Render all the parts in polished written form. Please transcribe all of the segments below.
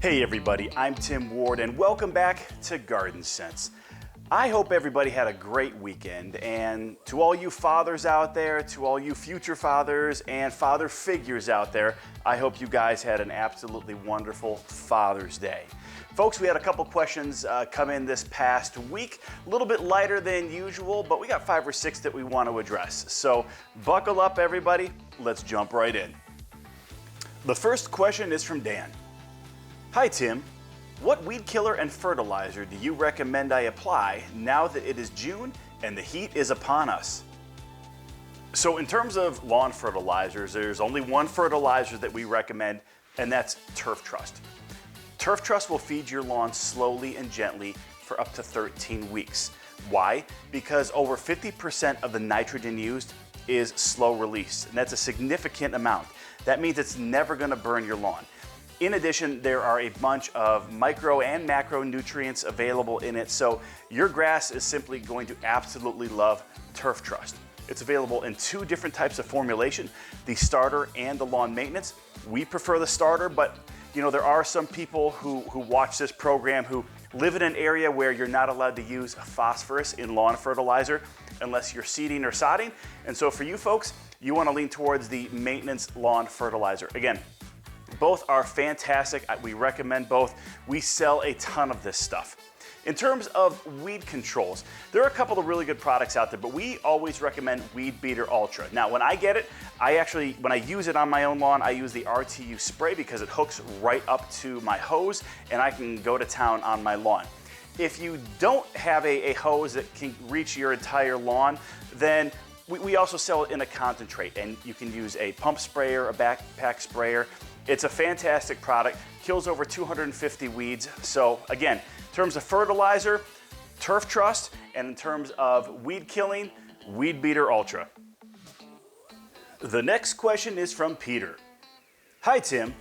Hey everybody, I'm Tim Ward and welcome back to Garden Sense. I hope everybody had a great weekend, and to all you fathers out there, to all you future fathers and father figures out there, I hope you guys had an absolutely wonderful Father's Day. Folks, we had a couple questions come in this past week, a little bit lighter than usual, but we got 5 or 6 that we want to address. So buckle up everybody, let's jump right in. The first question is from Dan. Hi Tim, what weed killer and fertilizer do you recommend I apply now that it is June and the heat is upon us? So in terms of lawn fertilizers, there's only one fertilizer that we recommend, and that's Turf Trust. Turf Trust will feed your lawn slowly and gently for up to 13 weeks. Why? Because over 50% of the nitrogen used is slow release, and that's a significant amount. That means it's never going to burn your lawn. In addition, there are a bunch of micro and macro nutrients available in it, so your grass is simply going to absolutely love Turf Trust. It's available in 2 different types of formulation, the starter and the lawn maintenance. We prefer the starter, but you know, there are some people who watch this program who live in an area where you're not allowed to use phosphorus in lawn fertilizer unless you're seeding or sodding. And so for you folks, you want to lean towards the maintenance lawn fertilizer. Again, both are fantastic. We recommend both. We sell a ton of this stuff. In terms of weed controls, there are a couple of really good products out there, but we always recommend Weed Beater Ultra. Now, when I get it, when I use it on my own lawn, I use the RTU spray because it hooks right up to my hose and I can go to town on my lawn. If you don't have a hose that can reach your entire lawn, then we also sell it in a concentrate, and you can use a pump sprayer, a backpack sprayer. It's a fantastic product, kills over 250 weeds. So again, in terms of fertilizer, Turf Trust, and in terms of weed killing, Weed Beater Ultra. The next question is from Peter. Hi Tim,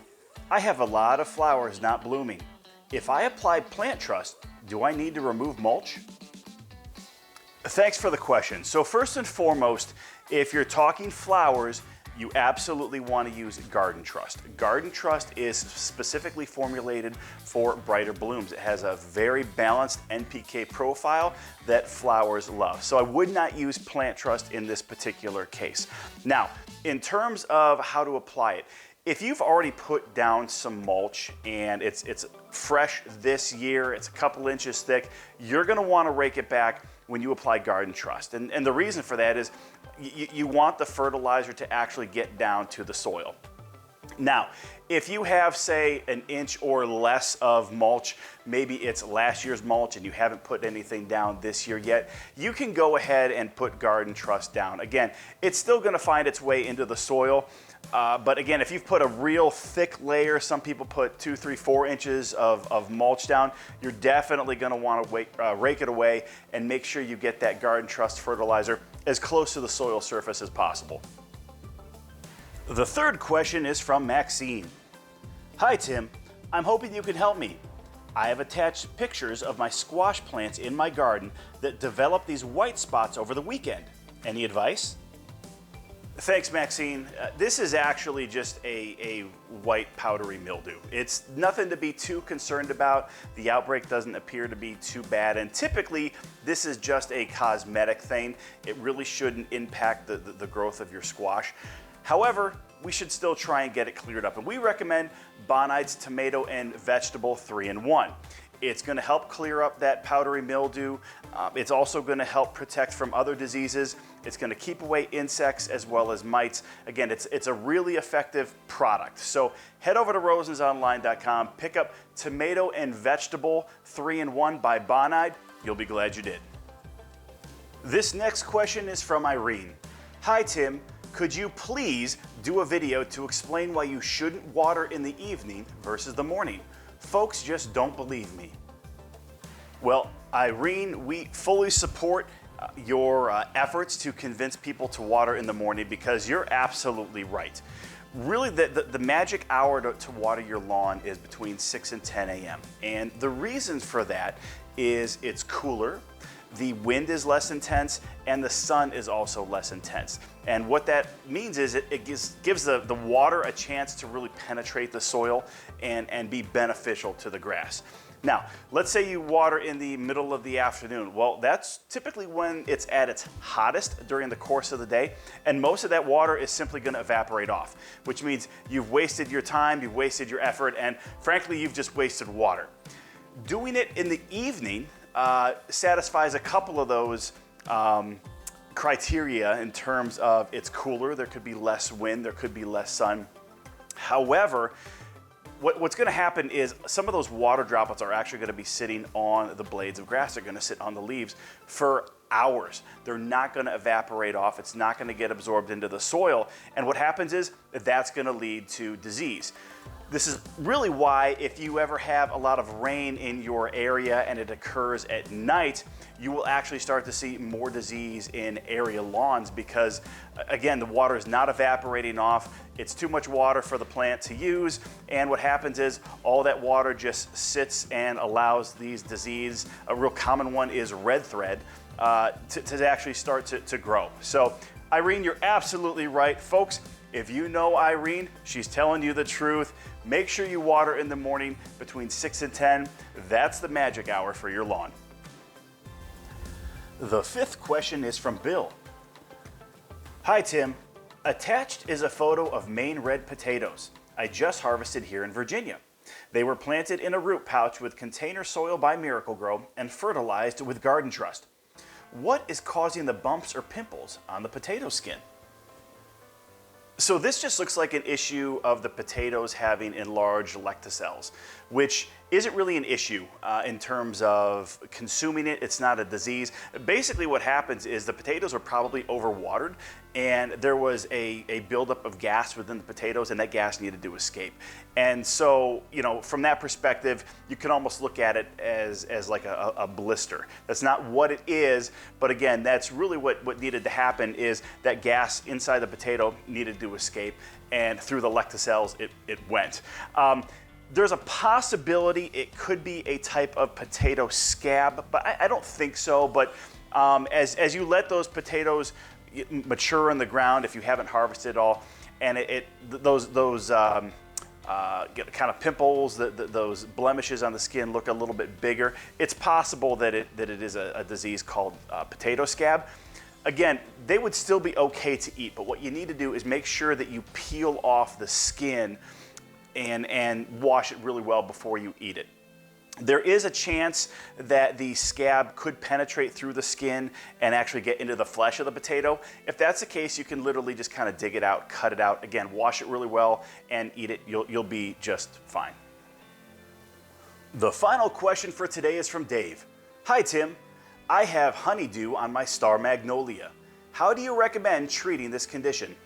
I have a lot of flowers not blooming. If I apply Plant Trust, do I need to remove mulch? Thanks for the question. So first and foremost, if you're talking flowers, you absolutely want to use Garden Trust. Garden Trust is specifically formulated for brighter blooms. It has a very balanced NPK profile that flowers love. So I would not use Plant Trust in this particular case. Now, in terms of how to apply it, if you've already put down some mulch and it's fresh this year, it's a couple inches thick, you're gonna wanna rake it back when you apply Garden Trust. And the reason for that is you want the fertilizer to actually get down to the soil. Now, if you have, say, an inch or less of mulch, maybe it's last year's mulch and you haven't put anything down this year yet, you can go ahead and put Garden Trust down. Again, it's still gonna find its way into the soil, but again, if you've put a real thick layer, some people put 2, 3, 4 inches of mulch down, you're definitely gonna wanna rake it away and make sure you get that Garden Trust fertilizer as close to the soil surface as possible. The third question is from Maxine. Hi Tim, I'm hoping you can help me. I have attached pictures of my squash plants in my garden that developed these white spots over the weekend. Any advice? Thanks, Maxine. This is actually just a white powdery mildew. It's nothing to be too concerned about. The outbreak doesn't appear to be too bad, and typically this is just a cosmetic thing. It really shouldn't impact the growth of your squash. However, we should still try and get it cleared up, and we recommend Bonide's Tomato and Vegetable 3-in-1. It's going to help clear up that powdery mildew. It's also going to help protect from other diseases. It's going to keep away insects as well as mites. Again, it's a really effective product. So head over to rosensonline.com, pick up Tomato and Vegetable 3-in-1 by Bonide. You'll be glad you did. This next question is from Irene. Hi Tim, could you please do a video to explain why you shouldn't water in the evening versus the morning? Folks just don't believe me. Well, Irene, we fully support your efforts to convince people to water in the morning because you're absolutely right. Really, the magic hour to water your lawn is between 6 and 10 a.m. And the reasons for that is it's cooler. the wind is less intense, and the sun is also less intense. And what that means is it gives the water a chance to really penetrate the soil and be beneficial to the grass. Now, let's say you water in the middle of the afternoon. Well, that's typically when it's at its hottest during the course of the day, and most of that water is simply going to evaporate off, which means you've wasted your time, you've wasted your effort, and frankly, you've just wasted water. Doing it in the evening satisfies a couple of those criteria in terms of it's cooler, there could be less wind, there could be less sun. However, what's going to happen is some of those water droplets are actually going to be sitting on the blades of grass. They're going to sit on the leaves for hours. They're not going to evaporate off. It's not going to get absorbed into the soil. And what happens is that's going to lead to disease. This is really why if you ever have a lot of rain in your area and it occurs at night, you will actually start to see more disease in area lawns because, again, the water is not evaporating off. It's too much water for the plant to use, and what happens is all that water just sits and allows these disease, a real common one is red thread, to actually start to grow. So, Irene, you're absolutely right. Folks, if you know Irene, she's telling you the truth. Make sure you water in the morning between 6 and 10. That's the magic hour for your lawn. The fifth question is from Bill. Hi, Tim. Attached is a photo of Maine red potatoes I just harvested here in Virginia. They were planted in a root pouch with container soil by Miracle-Gro and fertilized with Garden Trust. What is causing the bumps or pimples on the potato skin? So this just looks like an issue of the potatoes having enlarged lecticels, which isn't really an issue in terms of consuming it. It's not a disease. Basically what happens is the potatoes were probably overwatered and there was a buildup of gas within the potatoes and that gas needed to escape. And so, you know, from that perspective, you can almost look at it as like a blister. That's not what it is, but again, that's really what needed to happen is that gas inside the potato needed to escape and through the lecticels it went. There's a possibility it could be a type of potato scab, but I don't think so. But as you let those potatoes mature in the ground, if you haven't harvested it all, and those kind of pimples, those blemishes on the skin look a little bit bigger, it's possible that it is a disease called potato scab. Again, they would still be okay to eat, but what you need to do is make sure that you peel off the skin and wash it really well before you eat it. There is a chance that the scab could penetrate through the skin and actually get into the flesh of the potato. If that's the case, you can literally just kind of dig it out, cut it out. Again, wash it really well and eat it. You'll be just fine. The final question for today is from Dave. Hi, Tim. I have honeydew on my star magnolia. How do you recommend treating this condition?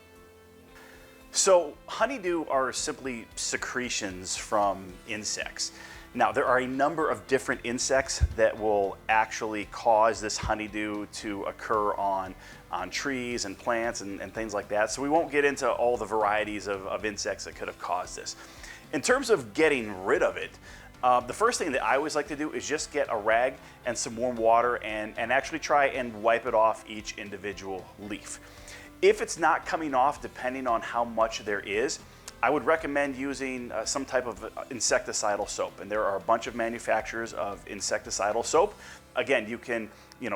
So honeydew are simply secretions from insects. Now, there are a number of different insects that will actually cause this honeydew to occur on trees and plants and things like that. So we won't get into all the varieties of insects that could have caused this. In terms of getting rid of it, the first thing that I always like to do is just get a rag and some warm water and actually try and wipe it off each individual leaf. If it's not coming off, depending on how much there is, I would recommend using some type of insecticidal soap. And there are a bunch of manufacturers of insecticidal soap. Again, you can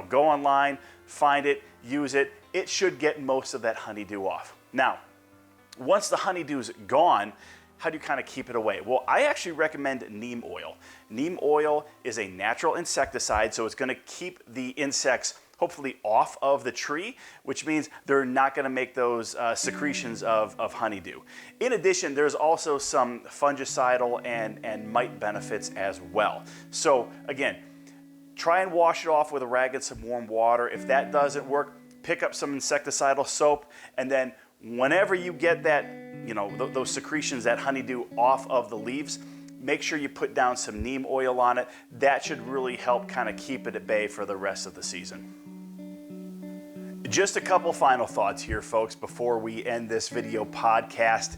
go online, find it, use it. It should get most of that honeydew off. Now, once the honeydew's gone, how do you kind of keep it away? Well, I actually recommend neem oil. Neem oil is a natural insecticide, so it's going to keep the insects hopefully off of the tree, which means they're not going to make those secretions of honeydew. In addition, there's also some fungicidal and mite benefits as well. So again, try and wash it off with a rag and some warm water. If that doesn't work, pick up some insecticidal soap, and then whenever you get that, those secretions, that honeydew off of the leaves, make sure you put down some neem oil on it. That should really help kind of keep it at bay for the rest of the season. Just a couple final thoughts here, folks, before we end this video podcast.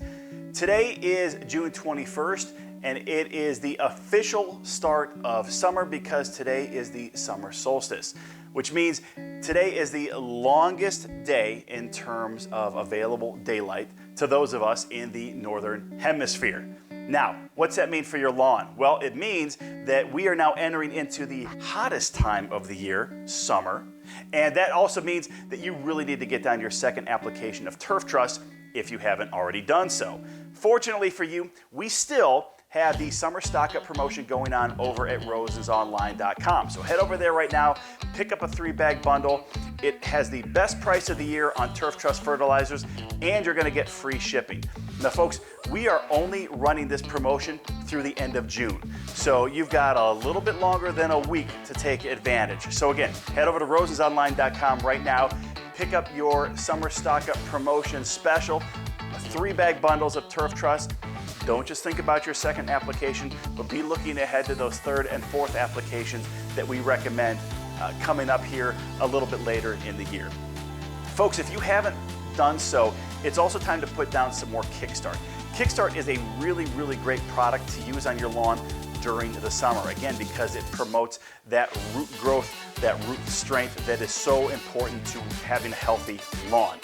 Today is June 21st, and it is the official start of summer because today is the summer solstice. which means today is the longest day in terms of available daylight to those of us in the Northern Hemisphere. Now, what's that mean for your lawn? Well, it means that we are now entering into the hottest time of the year, summer, and that also means that you really need to get down your second application of turf truss if you haven't already done so. Fortunately for you, we still have the summer stock up promotion going on over at rosesonline.com. So head over there right now, pick up a 3-bag bundle. It has the best price of the year on turf truss fertilizers, and you're gonna get free shipping. Now folks, we are only running this promotion through the end of June. So you've got a little bit longer than a week to take advantage. So again, head over to rosesonline.com right now, pick up your summer stock up promotion special, 3-bag bundles of turf truss. Don't just think about your second application, but be looking ahead to those third and fourth applications that we recommend coming up here a little bit later in the year. Folks, if you haven't done so, it's also time to put down some more Kickstart. Kickstart is a really, really great product to use on your lawn during the summer, again, because it promotes that root growth, that root strength that is so important to having a healthy lawn.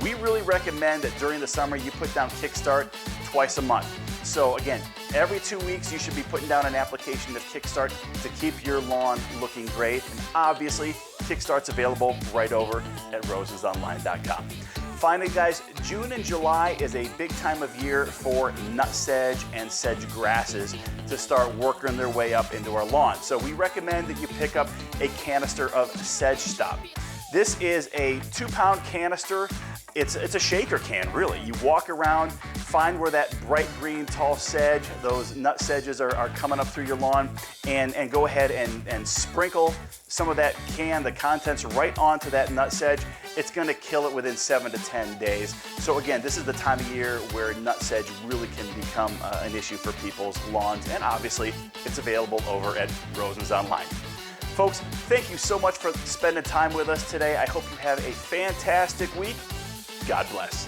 We really recommend that during the summer you put down Kickstart twice a month. So again, every 2 weeks you should be putting down an application of Kickstart to keep your lawn looking great. And obviously, Kickstart's available right over at rosesonline.com. Finally guys, June and July is a big time of year for nut sedge and sedge grasses to start working their way up into our lawn. So we recommend that you pick up a canister of Sedge Stop. This is a 2-pound canister. It's a shaker can, really. You walk around, find where that bright green tall sedge, those nut sedges are coming up through your lawn, and go ahead and sprinkle some of that can, the contents, right onto that nut sedge. It's gonna kill it within 7 to 10 days. So again, this is the time of year where nut sedge really can become an issue for people's lawns, and obviously it's available over at Roses Online. Folks, thank you so much for spending time with us today. I hope you have a fantastic week. God bless.